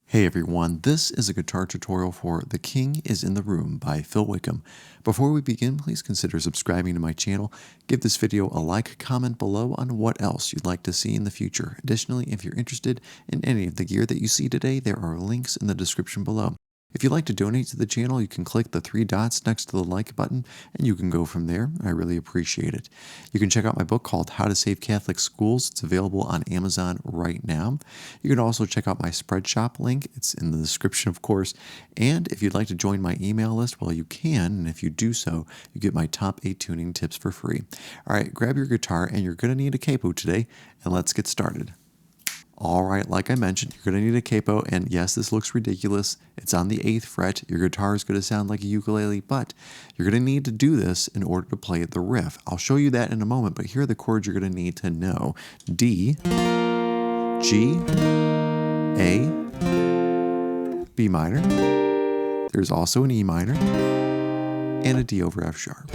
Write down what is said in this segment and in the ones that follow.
Hey everyone, this is a guitar tutorial for The King is in the Room by Phil Wickham. Before we begin, please consider subscribing to my channel. Give this video a like, comment below on what else you'd like to see in the future. Additionally, if you're interested in any of the gear that you see today, there are links in the description below. If you'd like to donate to the channel, you can click the three dots next to the like button and you can go from there. I really appreciate it. You can check out my book called How to Save Catholic Schools. It's available on Amazon right now. You can also check out my Spreadshop link. It's in the description, of course. And if you'd like to join my email list, well, you can. And if you do so, you get my top 8 tuning tips for free. All right, grab your guitar and you're going to need a capo today. And let's get started. All right, like I mentioned, you're going to need a capo, and yes, this looks ridiculous. It's on the 8th fret. Your guitar is going to sound like a ukulele, but you're going to need to do this in order to play the riff. I'll show you that in a moment, but here are the chords you're going to need to know. D, G, A, B minor. There's also an E minor, and a D over F sharp.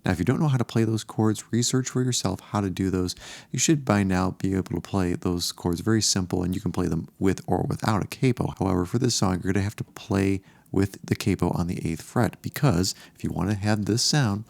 Now, if you don't know how to play those chords, research for yourself how to do those. You should by now be able to play those chords very simple, and you can play them with or without a capo. However, for this song, you're going to have to play with the capo on the 8th fret, because if you want to have this sound,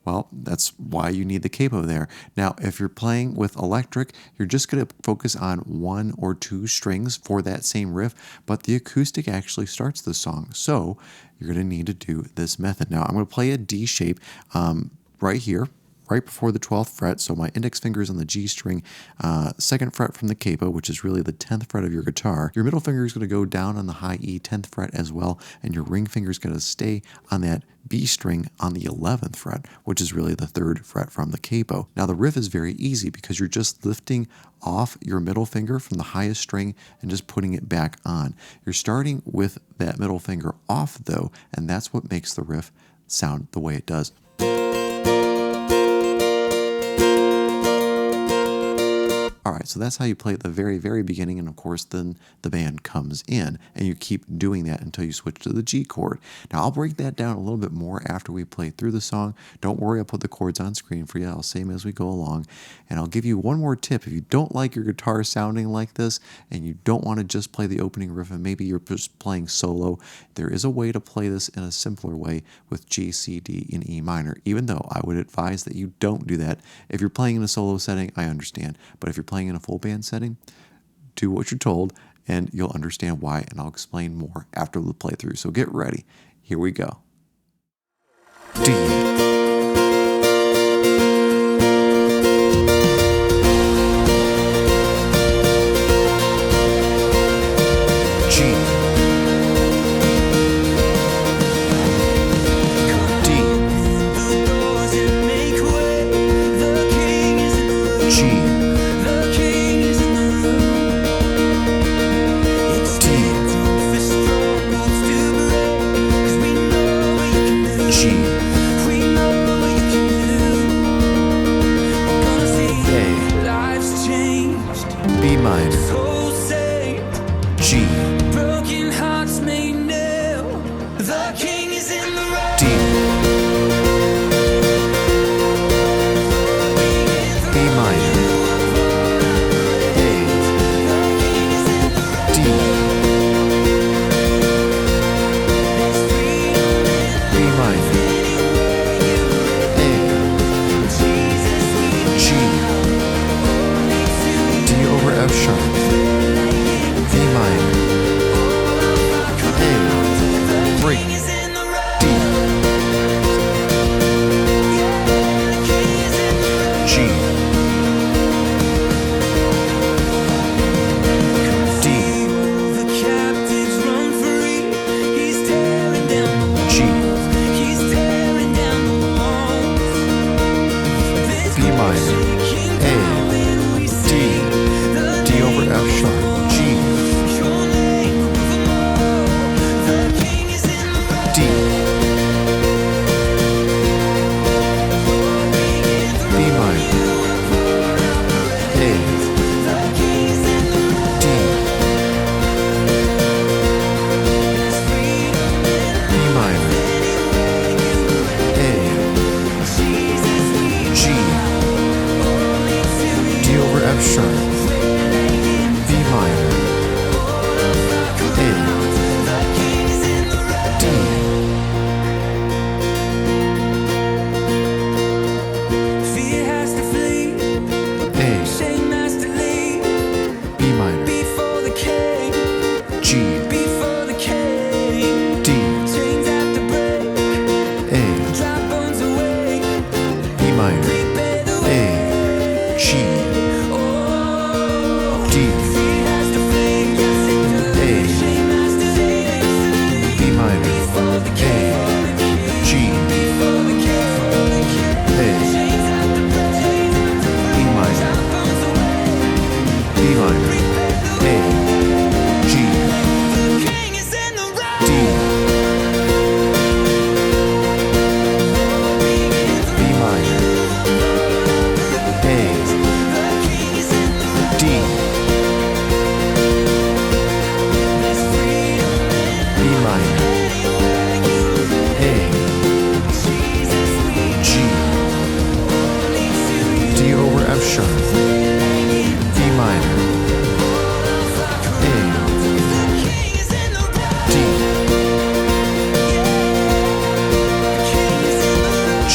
well, that's why you need the capo there. Now, if you're playing with electric, you're just going to focus on 1 or 2 strings for that same riff, but the acoustic actually starts the song. So you're going to need to do this method. Now, I'm going to play a D shape right here, right before the 12th fret. So my index finger is on the G string, 2nd fret from the capo, which is really the 10th fret of your guitar. Your middle finger is going to go down on the high E 10th fret as well, and your ring finger is going to stay on that B string on the 11th fret, which is really the 3rd fret from the capo. Now the riff is very easy because you're just lifting off your middle finger from the highest string and just putting it back on. You're starting with that middle finger off though, and that's what makes the riff sound the way it does. All right, so that's how you play at the very, very beginning, and of course then the band comes in, and you keep doing that until you switch to the G chord. Now I'll break that down a little bit more after we play through the song. Don't worry, I'll put the chords on screen for you. I'll say them as we go along, and I'll give you one more tip. If you don't like your guitar sounding like this, and you don't want to just play the opening riff, and maybe you're just playing solo, there is a way to play this in a simpler way with G, C, D, and E minor, even though I would advise that you don't do that. If you're playing in a solo setting, I understand, but if you're playing in a full band setting, do what you're told and you'll understand why, and I'll explain more after the playthrough. So get ready. Here we go. D. B minor, G, broken hearts may nail, the king is in the room. D, B minor, A, D, B minor, A, G, D over F sharp, A minor, A, break, D, G, D, G, B minor, A, D over F sharp, G, D, B minor, A, D, B minor, A, G, sharp, B minor, A, D, A, B minor, G, D, A, B minor, A, G, D, A, B minor, A, G, A, B minor, B minor, A, G, D, B minor, A, D, B minor, A, G, D over F sharp, B minor, A, D, G,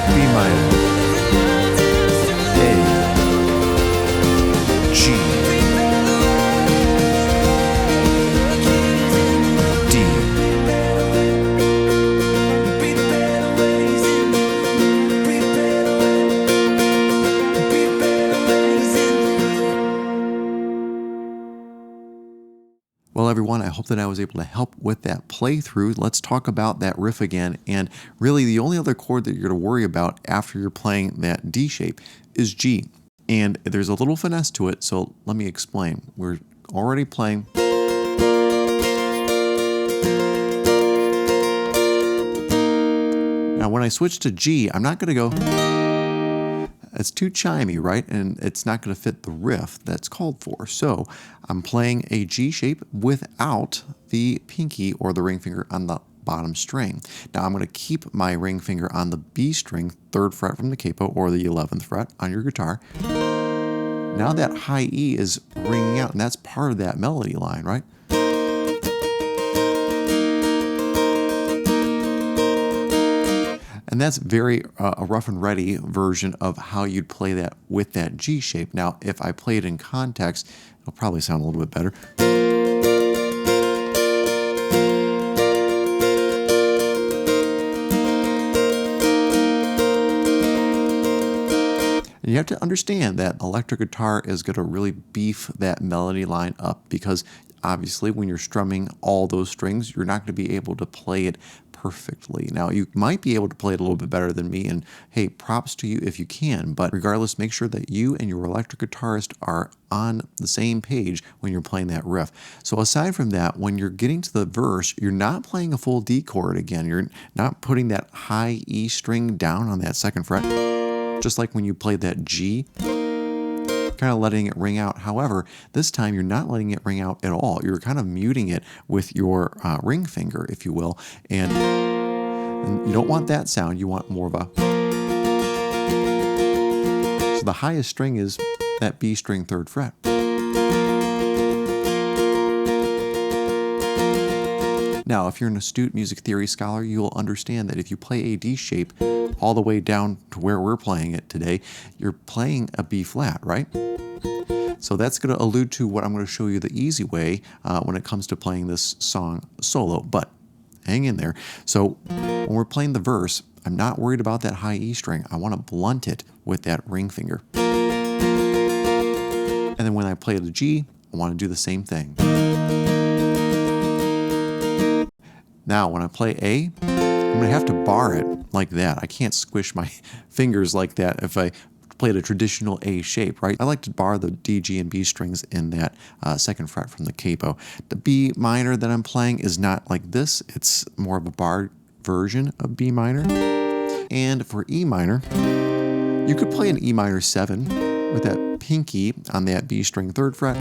B minor, A, G, D. Well, everyone, I hope that I was able to help with that playthrough. Let's talk about that riff again. And really, the only other chord that you're going to worry about after you're playing that D shape is G. And there's a little finesse to it, so let me explain. We're already playing. Now, when I switch to G, I'm not going to go. It's too chimey, right? And it's not going to fit the riff that's called for. So I'm playing a G shape without the pinky or the ring finger on the bottom string. Now I'm going to keep my ring finger on the B string, 3rd fret from the capo, or the 11th fret on your guitar. Now that high E is ringing out, and that's part of that melody line, right? And that's very a rough and ready version of how you'd play that with that G shape. Now, if I play it in context, it'll probably sound a little bit better. And you have to understand that electric guitar is going to really beef that melody line up, because obviously when you're strumming all those strings, you're not going to be able to play it perfectly. Now, you might be able to play it a little bit better than me, and hey, props to you if you can, but regardless, make sure that you and your electric guitarist are on the same page when you're playing that riff. So aside from that, when you're getting to the verse, you're not playing a full D chord again. You're not putting that high E string down on that 2nd fret, just like when you played that G, kind of letting it ring out. However, this time you're not letting it ring out at all. You're kind of muting it with your ring finger, if you will, and you don't want that sound. You want more of a... So the highest string is that B string 3rd fret. Now, if you're an astute music theory scholar, you will understand that if you play a D shape all the way down to where we're playing it today, you're playing a B flat, right? So that's going to allude to what I'm going to show you the easy way when it comes to playing this song solo, but hang in there. So when we're playing the verse, I'm not worried about that high E string. I want to blunt it with that ring finger. And then when I play the G, I want to do the same thing. Now, when I play A, I'm going to have to bar it like that. I can't squish my fingers like that if I played a traditional A shape, right? I like to bar the D, G, and B strings in that 2nd fret from the capo. The B minor that I'm playing is not like this. It's more of a barred version of B minor. And for E minor, you could play an E minor 7 with that pinky on that B string 3rd fret,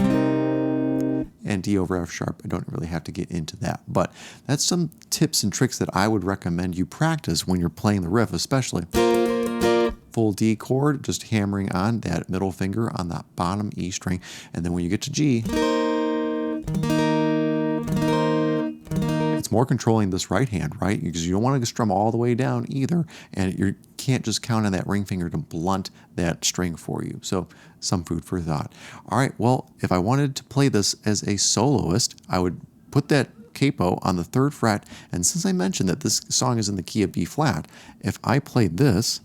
and D over F sharp. I don't really have to get into that, but that's some tips and tricks that I would recommend you practice when you're playing the riff, especially. simple D chord, just hammering on that middle finger on the bottom E string. And then when you get to G, it's more controlling this right hand, right? Because you don't want to strum all the way down either, and you can't just count on that ring finger to blunt that string for you. So some food for thought. All right, well, if I wanted to play this as a soloist, I would put that capo on the 3rd fret, and since I mentioned that this song is in the key of B flat, if I played this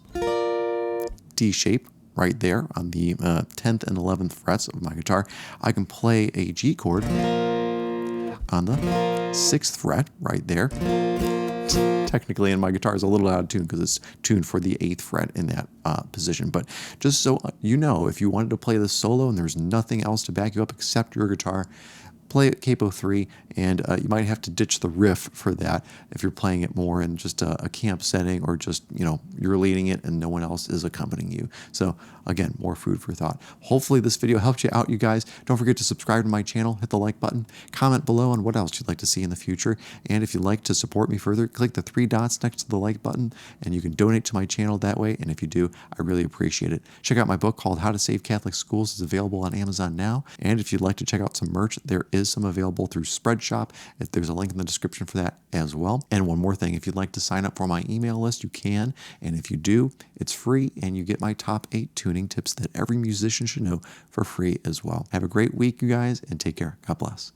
D shape right there on the 10th and 11th frets of my guitar, I can play a G chord on the 6th fret right there. Technically, and my guitar is a little out of tune because it's tuned for the 8th fret in that position. But just so you know, if you wanted to play this solo and there's nothing else to back you up except your guitar, play it capo 3, and you might have to ditch the riff for that if you're playing it more in just a camp setting, or just, you know, you're leading it and no one else is accompanying you. So again, more food for thought. Hopefully this video helped you out, you guys. Don't forget to subscribe to my channel, hit the like button, comment below on what else you'd like to see in the future, and if you'd like to support me further, click the 3 dots next to the like button, and you can donate to my channel that way, and if you do, I really appreciate it. Check out my book called How to Save Catholic Schools. It's available on Amazon now, and if you'd like to check out some merch, there is some available through Spreadshop. If there's a link in the description for that as well. And one more thing, if you'd like to sign up for my email list, you can, and if you do, it's free, and you get my top 8 tuning tips that every musician should know for free as well. Have a great week, you guys, and take care. God bless.